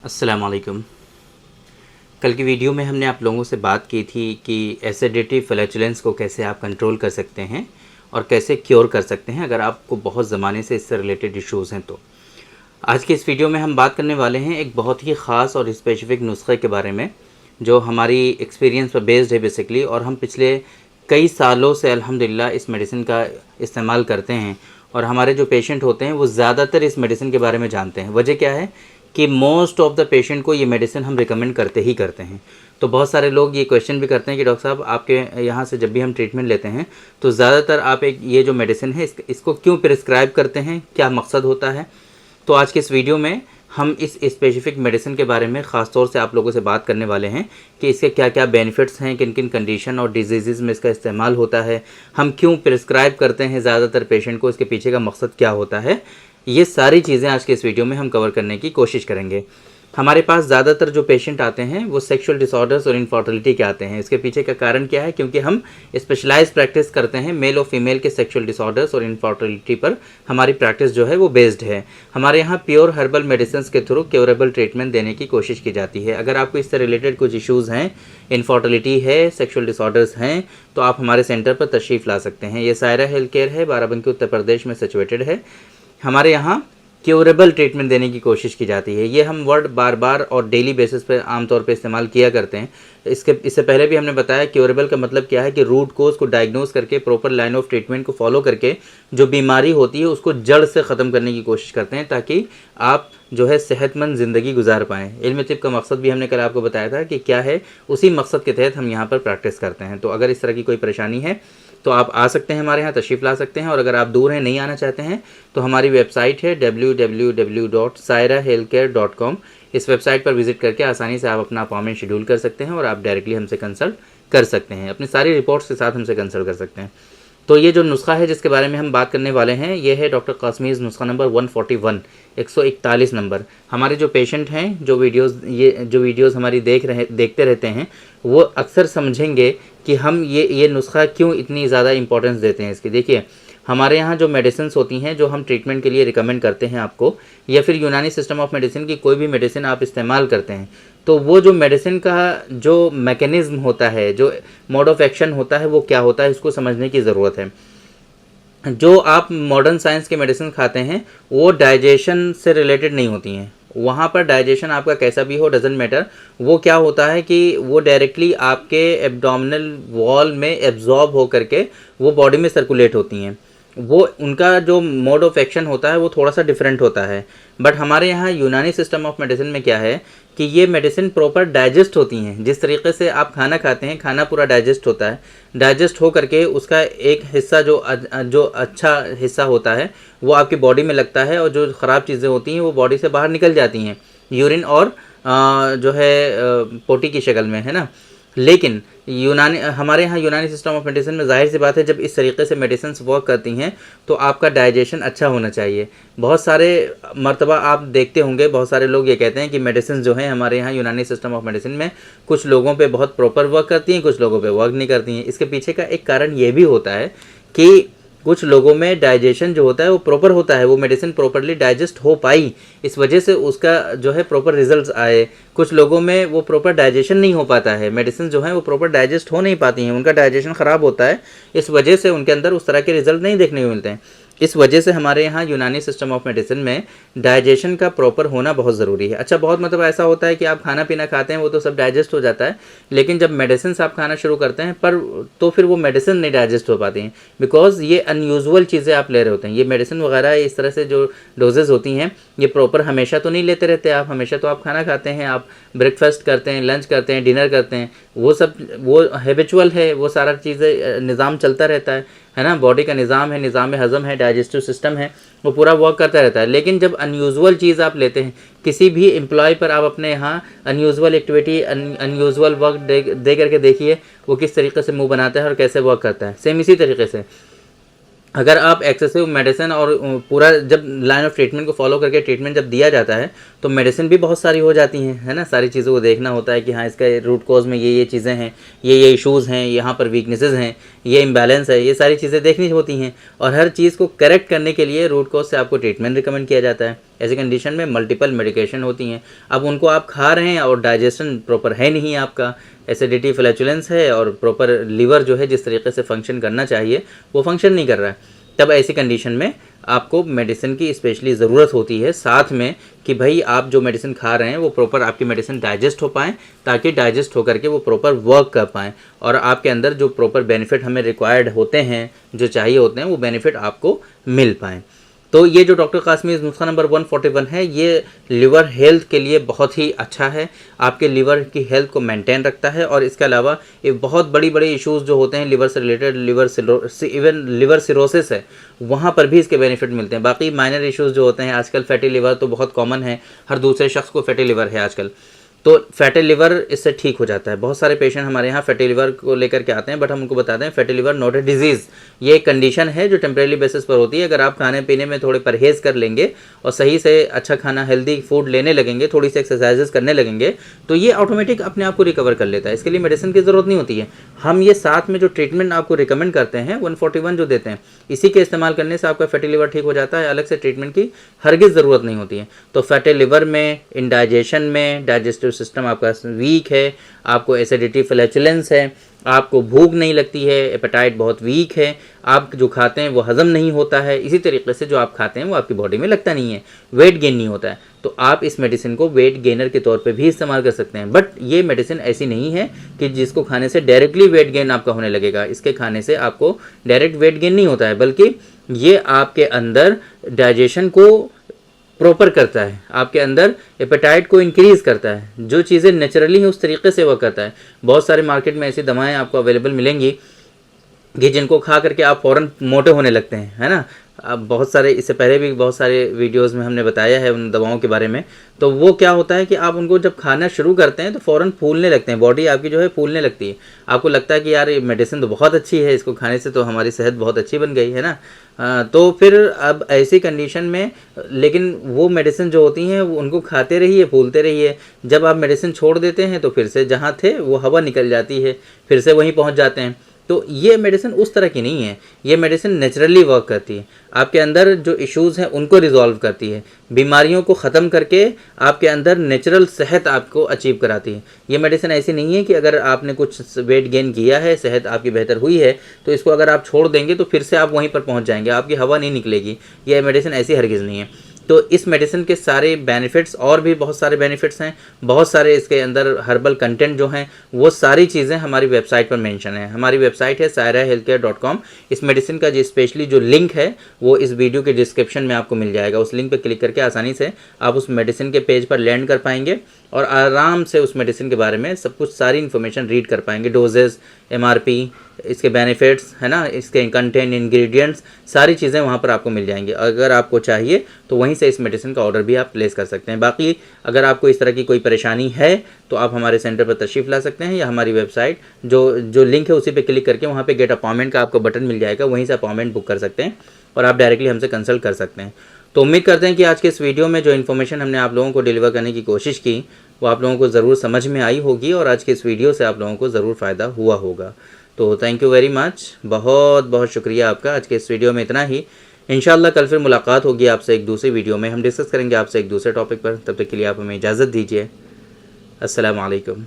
अस्सलाम वालेकुम। कल की वीडियो में हमने आप लोगों से बात की थी कि एसिडिटी फ्लैचुलेंस को कैसे आप कंट्रोल कर सकते हैं और कैसे क्योर कर सकते हैं अगर आपको बहुत ज़माने से इससे रिलेटेड इश्यूज़ हैं तो। आज की इस वीडियो में हम बात करने वाले हैं एक बहुत ही ख़ास और स्पेसिफ़िक नुस्खे के बारे में जो हमारी एक्सपीरियंस पर बेस्ड है बेसिकली, और हम पिछले कई सालों से अल्हम्दुलिल्लाह इस मेडिसिन का इस्तेमाल करते हैं और हमारे जो पेशेंट होते हैं वो ज़्यादातर इस मेडिसिन के बारे में जानते हैं। वजह क्या है कि मोस्ट ऑफ़ द पेशेंट को ये मेडिसिन हम रिकमेंड करते ही करते हैं। तो बहुत सारे लोग ये क्वेश्चन भी करते हैं कि डॉक्टर साहब आपके यहाँ से जब भी हम ट्रीटमेंट लेते हैं तो ज़्यादातर आप ये जो मेडिसिन है इसको क्यों प्रिस्क्राइब करते हैं, क्या मकसद होता है। तो आज के इस वीडियो में हम इस स्पेसिफिक मेडिसिन के बारे में ख़ास तौर से आप लोगों से बात करने वाले हैं कि इसके क्या क्या बेनिफिट्स हैं, किन किन कंडीशन और डिजीज़ में इसका इस्तेमाल होता है, हम क्यों प्रिस्क्राइब करते हैं ज़्यादातर पेशेंट को, इसके पीछे का मकसद क्या होता है। ये सारी चीज़ें आज के इस वीडियो में हम कवर करने की कोशिश करेंगे। हमारे पास ज़्यादातर जो पेशेंट आते हैं वो सेक्सुअल डिसऑर्डर्स और इनफर्टिलिटी के आते हैं। इसके पीछे का कारण क्या है? क्योंकि हम स्पेशलाइज प्रैक्टिस करते हैं मेल और फीमेल के सेक्सुअल डिसऑर्डर्स और इनफर्टिलिटी पर हमारी प्रैक्टिस जो है वो बेस्ड है। हमारे यहाँ प्योर हर्बल मेडिसिन के थ्रू क्योरेबल ट्रीटमेंट देने की कोशिश की जाती है। अगर आपको इससे रिलेटेड कुछ इशूज़ हैं, इनफर्टिलिटी है, सेक्सुअल डिसऑर्डर्स हैं, तो आप हमारे सेंटर पर तशरीफ़ ला सकते हैं। ये सायरा हेल्थ केयर है, बाराबंकी उत्तर प्रदेश में सिचुएटेड है। हमारे यहाँ क्योरेबल ट्रीटमेंट देने की कोशिश की जाती है। ये हम वर्ड बार बार और डेली बेसिस पे आमतौर पे इस्तेमाल किया करते हैं। इससे पहले भी हमने बताया क्योरेबल का मतलब क्या है कि रूट कोज को डायग्नोज करके प्रॉपर लाइन ऑफ ट्रीटमेंट को फॉलो करके जो बीमारी होती है उसको जड़ से ख़त्म करने की कोशिश करते हैं ताकि आप जो है सेहतमंद ज़िंदगी गुजार पाएँ। इल्म तिब का मकसद भी हमने कल आपको बताया था कि क्या है, उसी मकसद के तहत हम यहाँ पर प्रैक्टिस करते हैं। तो अगर इस तरह की कोई परेशानी है तो आप आ सकते हैं, हमारे यहाँ तशरीफ़ ला सकते हैं। और अगर आप दूर हैं, नहीं आना चाहते हैं, तो हमारी वेबसाइट है www.sairahealthcare.com। इस वेबसाइट पर विज़िट करके आसानी से आप अपना अपॉइंटमेंट शेड्यूल कर सकते हैं और आप डायरेक्टली हमसे कंसल्ट कर सकते हैं, अपनी सारी रिपोर्ट्स के साथ हमसे कंसल्ट कर सकते हैं। तो ये जो नुस्खा है जिसके बारे में हम बात करने वाले हैं ये है डॉक्टर कासमीज़ नुस्खा नंबर 141, 141 नंबर। हमारे जो पेशेंट हैं जो वीडियोज़ हमारी देखते रहते हैं वो अक्सर समझेंगे कि हम ये नुस्खा क्यों इतनी ज़्यादा इंपॉर्टेंस देते हैं इसकी। देखिए, हमारे यहाँ जो मेडिसिन होती हैं जो हम ट्रीटमेंट के लिए रिकमेंड करते हैं आपको, या फिर यूनानी सिस्टम ऑफ मेडिसिन की कोई भी मेडिसिन आप इस्तेमाल करते हैं तो वो जो मेडिसिन का जो मैकेनिज़्म होता है, जो मोड ऑफ एक्शन होता है, वो क्या होता है, इसको समझने की ज़रूरत है। जो आप मॉडर्न साइंस के मेडिसिन खाते हैं वो डाइजेशन से रिलेटेड नहीं होती हैं। वहाँ पर डाइजेशन आपका कैसा भी हो, डजेंट मैटर। वो क्या होता है कि वो डायरेक्टली आपके एब्डोमिनल वॉल में एब्जॉर्ब हो करके वो बॉडी में सर्कुलेट होती हैं। वो उनका जो मोड ऑफ एक्शन होता है वो थोड़ा सा डिफरेंट होता है। बट हमारे यहाँ यूनानी सिस्टम ऑफ मेडिसिन में क्या है कि ये मेडिसिन प्रॉपर डाइजेस्ट होती हैं। जिस तरीके से आप खाना खाते हैं, खाना पूरा डाइजेस्ट होता है, डाइजेस्ट हो करके उसका एक हिस्सा जो अच्छा हिस्सा होता है वो आपकी बॉडी में लगता है और जो ख़राब चीज़ें होती हैं वो बॉडी से बाहर निकल जाती हैं, यूरिन और जो है पोटी की शक्ल में, है ना। लेकिन हमारे यहाँ यूनानी सिस्टम ऑफ मेडिसिन में ज़ाहिर सी बात है जब इस तरीके से मेडिसिन वर्क करती हैं तो आपका डाइजेशन अच्छा होना चाहिए। बहुत सारे मर्तबा आप देखते होंगे, बहुत सारे लोग ये कहते हैं कि मेडिसिन जो हैं हमारे यहाँ यूनानी सिस्टम ऑफ मेडिसिन में कुछ लोगों पे बहुत प्रॉपर वर्क करती हैं, कुछ लोगों पे वर्क नहीं करती हैं। इसके पीछे का एक कारण ये भी होता है कि कुछ लोगों में डाइजेशन जो होता है वो प्रॉपर होता है, वो मेडिसिन प्रॉपरली डाइजेस्ट हो पाई, इस वजह से उसका जो है प्रॉपर रिजल्ट्स आए। कुछ लोगों में वो प्रॉपर डाइजेशन नहीं हो पाता है, मेडिसिन जो है वो प्रॉपर डाइजेस्ट हो नहीं पाती हैं, उनका डाइजेशन ख़राब होता है, इस वजह से उनके अंदर उस तरह के रिजल्ट नहीं देखने को मिलते हैं। इस वजह से हमारे यहाँ यूनानी सिस्टम ऑफ मेडिसिन में डाइजेशन का प्रॉपर होना बहुत ज़रूरी है। अच्छा, बहुत मतलब ऐसा होता है कि आप खाना पीना खाते हैं वो तो सब डाइजेस्ट हो जाता है, लेकिन जब मेडिसिन आप खाना शुरू करते हैं पर तो फिर वो मेडिसिन नहीं डाइजेस्ट हो पाती हैं, बिकॉज ये अनयूजुअल चीज़ें आप ले रहे होते हैं। ये मेडिसिन वगैरह इस तरह से जो डोजेज़ होती हैं ये प्रॉपर हमेशा तो नहीं लेते रहते आप। हमेशा तो आप खाना खाते हैं, आप ब्रेकफास्ट करते हैं, लंच करते हैं, डिनर करते हैं, वो हैबिचुअल है, वो सारा चीज़ें निज़ाम चलता रहता है ना। बॉडी का निज़ाम है, निज़ाम हज़म है, डाइजेस्टिव सिस्टम है, वो पूरा वर्क करता रहता है। लेकिन जब अनयूजुअल चीज़ आप लेते हैं, किसी भी एम्प्लॉय पर आप अपने यहाँ अनयूजुअल एक्टिविटी, अनयूजुअल वर्क दे करके देखिए वो किस तरीके से मुंह बनाता है और कैसे वर्क करता है। सेम इसी तरीके से अगर आप एक्सेसिव मेडिसिन और पूरा जब लाइन ऑफ ट्रीटमेंट को फॉलो करके ट्रीटमेंट जब दिया जाता है तो मेडिसिन भी बहुत सारी हो जाती हैं, है ना। सारी चीज़ों को देखना होता है कि हाँ इसका रूट कॉज में ये चीज़ें हैं, ये इश्यूज़ हैं, यहाँ पर वीकनेसेस हैं, ये इम्बैलेंस है, ये सारी चीज़ें देखनी होती हैं। और हर चीज़ को करेक्ट करने के लिए रूट कॉज से आपको ट्रीटमेंट रिकमेंड किया जाता है। ऐसी कंडीशन में मल्टीपल मेडिकेशन होती हैं। अब उनको आप खा रहे हैं और डाइजेशन प्रॉपर है नहीं आपका, एसिडिटी फ्लैचुलेंस है और प्रॉपर लीवर जो है जिस तरीके से फंक्शन करना चाहिए वो फंक्शन नहीं कर रहा है, तब ऐसी कंडीशन में आपको मेडिसिन की स्पेशली ज़रूरत होती है, साथ में कि भाई आप जो मेडिसिन खा रहे हैं वो प्रॉपर आपकी मेडिसिन डाइजेस्ट हो पाएँ, ताकि डाइजेस्ट होकर के वो प्रॉपर वर्क कर पाएँ और आपके अंदर जो प्रॉपर बेनिफिट हमें रिक्वायर्ड होते हैं, जो चाहिए होते हैं, वो बेनिफिट आपको मिल पाएँ। तो ये जो डॉक्टर कासमीज़ नुस्खा नंबर 141 है, ये लिवर हेल्थ के लिए बहुत ही अच्छा है, आपके लिवर की हेल्थ को मेंटेन रखता है और इसके अलावा ये बहुत बड़ी इश्यूज़ जो होते हैं लिवर से रिलेटेड, इवन लिवर सिरोसिस है, वहाँ पर भी इसके बेनिफिट मिलते हैं। बाकी माइनर इश्यूज़ जो होते हैं आजकल, फैटी लिवर तो बहुत कॉमन है, हर दूसरे शख्स को फैटी लिवर है आजकल, तो फैटी लिवर इससे ठीक हो जाता है। बहुत सारे पेशेंट हमारे यहाँ फैटी लिवर को लेकर के आते हैं, बट हम उनको बताते हैं fatty liver not a disease, ये एक कंडीशन है जो टेम्परेरी बेसिस पर होती है। अगर आप खाने पीने में थोड़े परहेज़ कर लेंगे और सही से अच्छा खाना, हेल्दी फूड लेने लगेंगे, थोड़ी सी एक्सरसाइजेस करने लगेंगे, तो ये ऑटोमेटिक अपने आप को रिकवर कर लेता है। इसके लिए मेडिसिन की ज़रूरत नहीं होती है। हम ये साथ में जो ट्रीटमेंट आपको रिकमेंड करते हैं 141 जो देते हैं, इसी के इस्तेमाल करने से आपका फैटी लिवर ठीक हो जाता है, अलग से ट्रीटमेंट की हरगिज़ ज़रूरत नहीं होती है। तो फैटी लिवर में, इंडाइजेशन में, डाइजेस्टिव सिस्टम आपका वीक है, आपको एसिडिटी फ्लैचुलेंस है, आपको भूख नहीं लगती है, एपेटाइट बहुत वीक है, आप जो खाते हैं वो हज़म नहीं होता है, इसी तरीके से जो आप खाते हैं वो आपकी बॉडी में लगता नहीं है, वेट गेन नहीं होता है, तो आप इस मेडिसिन को वेट गेनर के तौर पे भी इस्तेमाल कर सकते हैं। बट ये मेडिसिन ऐसी नहीं है कि जिसको खाने से डायरेक्टली वेट गेन आपका होने लगेगा। इसके खाने से आपको डायरेक्ट वेट गेन नहीं होता है, बल्कि ये आपके अंदर डाइजेशन को प्रॉपर करता है, आपके अंदर एपेटाइट को इंक्रीज़ करता है, जो चीज़ें नेचुरली हैं उस तरीके से वर्क करता है। बहुत सारे मार्केट में ऐसी दवाएं आपको अवेलेबल मिलेंगी कि जिनको खा करके आप फ़ौरन मोटे होने लगते हैं, है ना। अब बहुत सारे, इससे पहले भी बहुत सारे वीडियोस में हमने बताया है उन दवाओं के बारे में। तो वो क्या होता है कि आप उनको जब खाना शुरू करते हैं तो फ़ौरन फूलने लगते हैं, बॉडी आपकी जो है फूलने लगती है। आपको लगता है कि यार ये मेडिसिन तो बहुत अच्छी है, इसको खाने से तो हमारी सेहत बहुत अच्छी बन गई है ना। तो फिर अब ऐसी कंडीशन में, लेकिन वो मेडिसिन जो होती हैं वो उनको खाते रहिए, फूलते रहिए। जब आप मेडिसिन छोड़ देते हैं तो फिर से जहाँ थे वो हवा निकल जाती है, फिर से वहीं पहुँच जाते हैं। तो ये मेडिसिन उस तरह की नहीं है, ये मेडिसिन नेचुरली वर्क करती है, आपके अंदर जो इश्यूज़ हैं उनको रिजॉल्व करती है, बीमारियों को ख़त्म करके आपके अंदर नेचुरल सेहत आपको अचीव कराती है। ये मेडिसिन ऐसी नहीं है कि अगर आपने कुछ वेट गेन किया है, सेहत आपकी बेहतर हुई है, तो इसको अगर आप छोड़ देंगे तो फिर से आप वहीं पर पहुँच जाएंगे, आपकी हवा नहीं निकलेगी। ये मेडिसिन ऐसी हरगिज़ नहीं है। तो इस मेडिसिन के सारे बेनिफिट्स, और भी बहुत सारे बेनिफिट्स हैं, बहुत सारे इसके अंदर हर्बल कंटेंट जो हैं वो सारी चीज़ें हमारी वेबसाइट पर मेंशन है। हमारी वेबसाइट है sairahealthcare.com। इस मेडिसिन का जो स्पेशली जो लिंक है वो इस वीडियो के डिस्क्रिप्शन में आपको मिल जाएगा। उस लिंक पर क्लिक करके आसानी से आप उस मेडिसिन के पेज पर लैंड कर पाएंगे और आराम से उस मेडिसिन के बारे में सब कुछ, सारी इन्फॉर्मेशन रीड कर पाएंगे। डोजेज़, MRP, इसके बेनिफिट्स, है ना, इसके कंटेंट, इंग्रेडिएंट्स, सारी चीज़ें वहाँ पर आपको मिल जाएंगी। अगर आपको चाहिए तो वहीं से इस मेडिसिन का ऑर्डर भी आप प्लेस कर सकते हैं। बाकी अगर आपको इस तरह की कोई परेशानी है तो आप हमारे सेंटर पर तशरीफ़ ला सकते हैं, या हमारी वेबसाइट जो लिंक है उसी पे क्लिक करके वहाँ पे गेट अपॉइंटमेंट का आपको बटन मिल जाएगा, वहीं से अपॉइंटमेंट बुक कर सकते हैं और आप डायरेक्टली हमसे कंसल्ट कर सकते हैं। तो उम्मीद करते हैं कि आज के इस वीडियो में जो इन्फॉर्मेशन हमने आप लोगों को डिलीवर करने की कोशिश की वो आप लोगों को ज़रूर समझ में आई होगी और आज के इस वीडियो से आप लोगों को ज़रूर फ़ायदा हुआ होगा। तो थैंक यू वेरी मच, बहुत बहुत शुक्रिया आपका। आज के इस वीडियो में इतना ही। इंशाल्लाह कल फिर मुलाकात होगी आपसे एक दूसरी वीडियो में, हम डिस्कस करेंगे आपसे एक दूसरे टॉपिक पर। तब तक के लिए आप हमें इजाज़त दीजिए। अस्सलाम वालेकुम।